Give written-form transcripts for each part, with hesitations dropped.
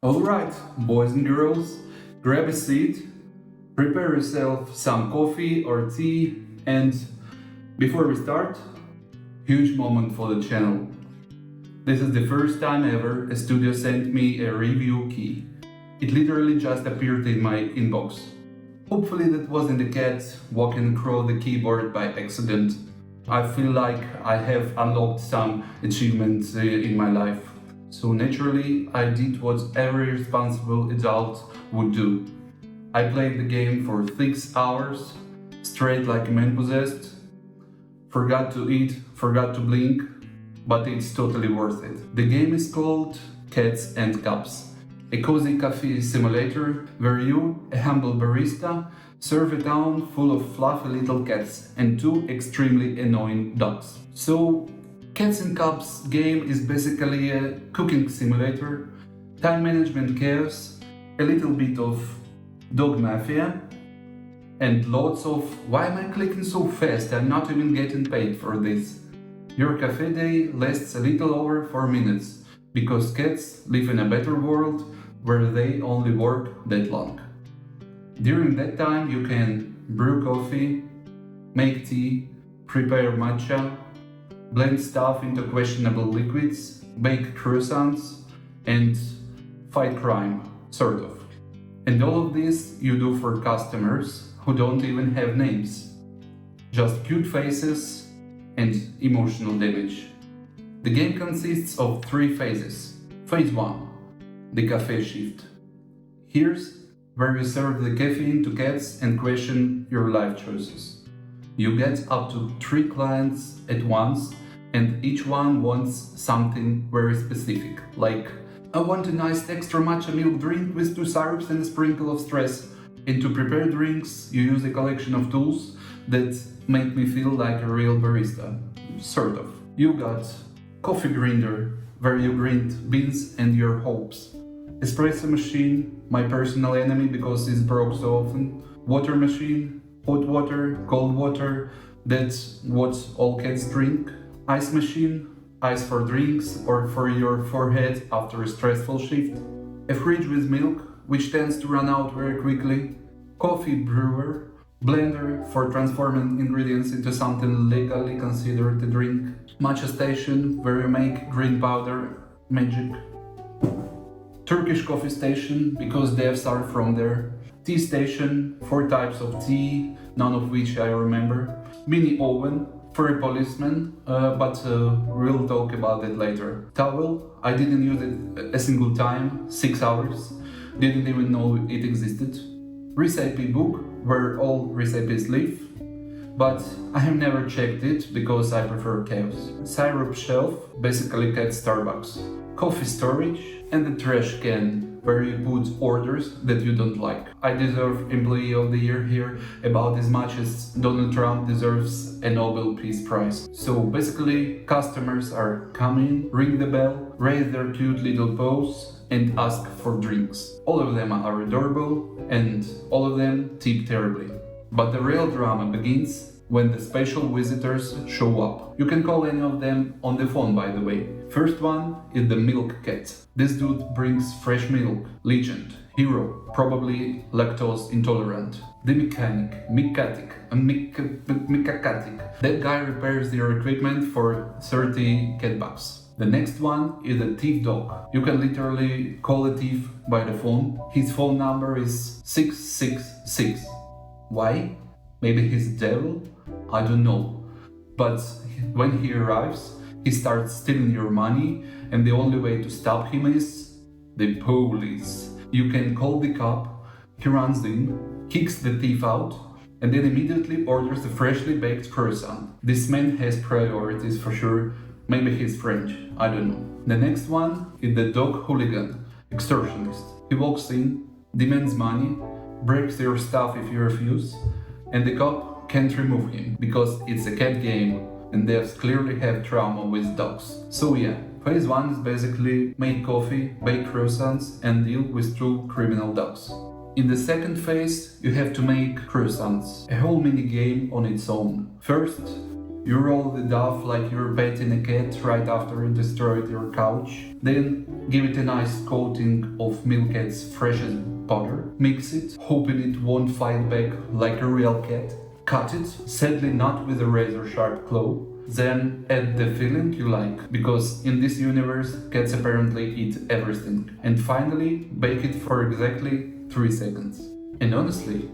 Alright, boys and girls, grab a seat, prepare yourself some coffee or tea, and before we start, huge moment for the channel. This is the first time ever a studio sent me a review key. It literally just appeared in my inbox. Hopefully that wasn't a cat walking across the keyboard by accident. I feel like I have unlocked some achievements in my life. So naturally, I did what every responsible adult would do. I played the game for 6 hours, straight like a man possessed. Forgot to eat, forgot to blink, but it's totally worth it. The game is called Cats and Cups, a cozy café simulator where you, a humble barista, serve a town full of fluffy little cats and 2 extremely annoying dogs. So, Cats and Cups game is basically a cooking simulator, time management chaos, a little bit of dog mafia, and lots of why am I clicking so fast, I'm not even getting paid for this. Your cafe day lasts a little over 4 minutes, because cats live in a better world where they only work that long. During that time you can brew coffee, make tea, prepare matcha, blend stuff into questionable liquids, bake croissants, and fight crime, sort of. And all of this you do for customers who don't even have names. Just cute faces and emotional damage. The game consists of 3 phases. Phase 1, the cafe shift. Here's where you serve the caffeine to cats and question your life choices. You get up to 3 clients at once, and each one wants something very specific, like I want a nice extra matcha milk drink with 2 syrups and a sprinkle of stress. And to prepare drinks, you use a collection of tools that make me feel like a real barista, sort of. You got coffee grinder, where you grind beans and your hopes. Espresso machine, my personal enemy because it's broke so often. Water machine, hot water, cold water, that's what all cats drink. Ice machine, ice for drinks or for your forehead after a stressful shift. A fridge with milk, which tends to run out very quickly. Coffee brewer, blender for transforming ingredients into something legally considered a drink. Matcha station, where you make green powder magic. Turkish coffee station, because devs are from there. Tea station, 4 types of tea, none of which I remember. Mini oven, for a policeman, but we'll talk about that later. Towel, I didn't use it a single time, 6 hours, didn't even know it existed. Recipe book, where all recipes live, but I have never checked it because I prefer chaos. Syrup shelf, basically cat Starbucks. Coffee storage, and the trash can, where you put orders that you don't like. I deserve Employee of the Year here about as much as Donald Trump deserves a Nobel Peace Prize. So basically, customers are coming, ring the bell, raise their cute little paws, and ask for drinks. All of them are adorable, and all of them tip terribly. But the real drama begins when the special visitors show up. You can call any of them on the phone, by the way. First one is the milk cat. This dude brings fresh milk. Legend. Hero. Probably lactose intolerant. The mechanic. Mikatic. That guy repairs your equipment for 30 cat bucks. The next one is a thief dog. You can literally call a thief by the phone. His phone number is 666. Why? Maybe he's devil? I don't know. But when he arrives, he starts stealing your money, and the only way to stop him is the police. You can call the cop, he runs in, kicks the thief out, and then immediately orders a freshly baked croissant. This man has priorities for sure. Maybe he's French, I don't know. The next one is the dog hooligan, extortionist. He walks in, demands money, breaks your stuff if you refuse, and the cop can't remove him because it's a cat game and devs clearly have trauma with dogs. So yeah, phase 1 is basically make coffee, bake croissants and deal with 2 criminal dogs. In the second phase, you have to make croissants, a whole mini game on its own. First, You roll it off like you're petting a cat right after it destroyed your couch. Then give it a nice coating of Milk Cat's freshest butter. Mix it, hoping it won't fight back like a real cat. Cut it, sadly not with a razor sharp claw. Then add the filling you like, because in this universe cats apparently eat everything. And finally, bake it for exactly 3 seconds. And honestly,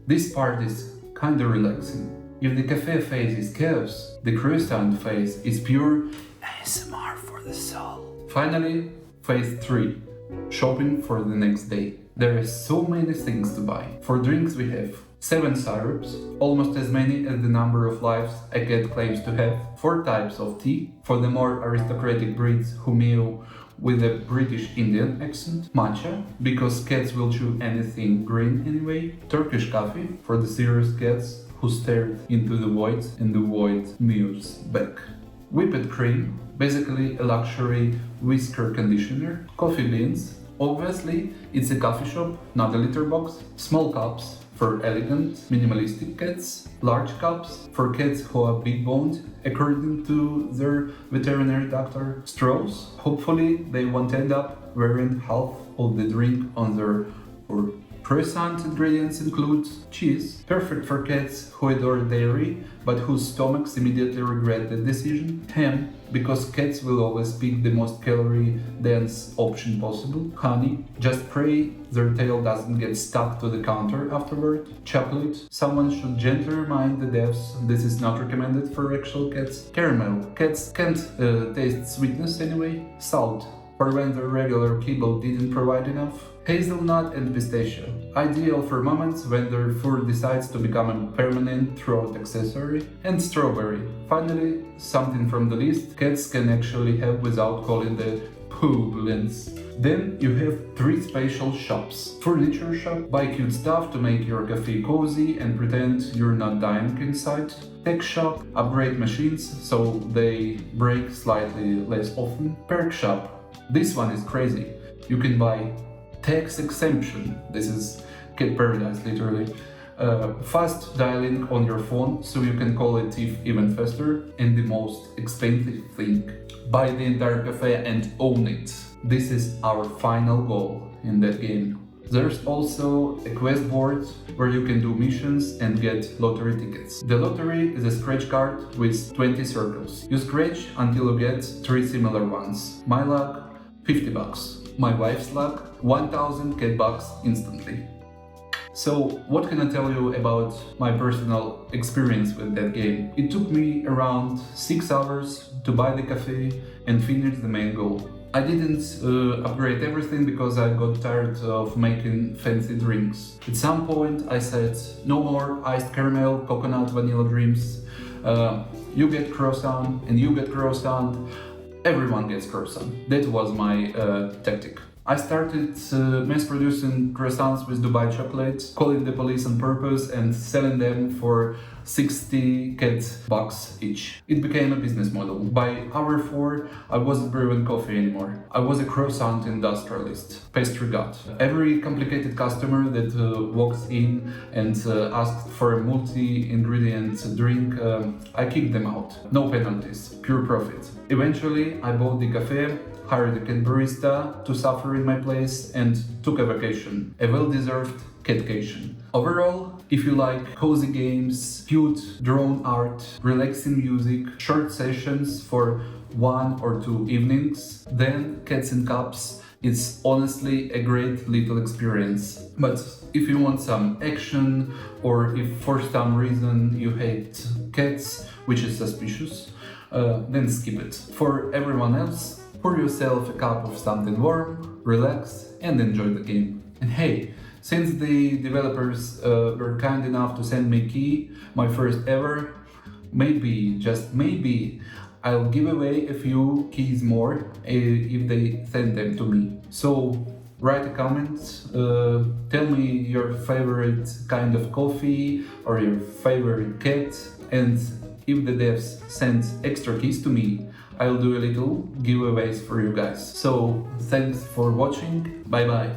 this part is kinda relaxing. If the café phase is chaos, the croissant phase is pure ASMR for the soul. Finally, phase 3. Shopping for the next day. There are so many things to buy. For drinks we have 7 syrups, almost as many as the number of lives a cat claims to have. 4 types of tea, for the more aristocratic breeds who mew with a British Indian accent. Matcha, because cats will chew anything green anyway. Turkish coffee, for the serious cats who stared into the void and the void mews back. Whipped cream, basically a luxury whisker conditioner. Coffee beans, obviously it's a coffee shop, not a litter box. Small cups, for elegant, minimalistic cats. Large cups, for cats who are big boned, according to their veterinary doctor. Straws, hopefully they won't end up wearing half of the drink on their fur. Croissant ingredients include cheese, perfect for cats who adore dairy but whose stomachs immediately regret the decision. Ham, because cats will always pick the most calorie-dense option possible. Honey, just pray their tail doesn't get stuck to the counter afterward. Chocolate, someone should gently remind the devs this is not recommended for actual cats. Caramel, cats can't taste sweetness anyway. Salt, for when the regular kibble didn't provide enough. Hazelnut and pistachio, ideal for moments when their fur decides to become a permanent throat accessory. And strawberry, finally something from the list cats can actually have without calling the publins. Then you have 3 special shops. Furniture shop, buy cute stuff to make your cafe cozy and pretend you're not dying inside. Tech shop, upgrade machines so they break slightly less often. Perk shop, this one is crazy. You can buy tax exemption, this is cat paradise literally, fast dialing on your phone so you can call a thief even faster, and the most expensive thing, buy the entire cafe and own it. This is our final goal in that game. There's also a quest board where you can do missions and get lottery tickets. The lottery is a scratch card with 20 circles. You scratch until you get 3 similar ones. My luck, $50. My wife's luck, 1000 cat bucks instantly. So what can I tell you about my personal experience with that game? It took me around 6 hours to buy the cafe and finish the main goal. I didn't upgrade everything because I got tired of making fancy drinks. At some point I said, no more iced caramel, coconut, vanilla dreams. You get croissant and you get croissant. Everyone gets croissant. That was my tactic. I started mass producing croissants with Dubai chocolate, calling the police on purpose and selling them for 60 cat bucks each. It became a business model. By hour 4, I wasn't brewing coffee anymore. I was a croissant industrialist, pastry god. Every complicated customer that walks in and asks for a multi-ingredient drink, I kicked them out. No penalties, pure profit. Eventually, I bought the cafe, hired a cat barista to suffer in my place, and took a vacation. A well-deserved catcation. Overall, if you like cozy games, cute drone art, relaxing music, short sessions for 1 or 2 evenings, then Cats in Cups is honestly a great little experience. But if you want some action, or if for some reason you hate cats, which is suspicious, then skip it. For everyone else, pour yourself a cup of something warm, relax, and enjoy the game. And hey, since the developers were kind enough to send me a key, my first ever, maybe, just maybe, I'll give away a few keys more if they send them to me. So write a comment, tell me your favorite kind of coffee or your favorite cat, and if the devs send extra keys to me, I'll do a little giveaways for you guys. So thanks for watching, bye bye.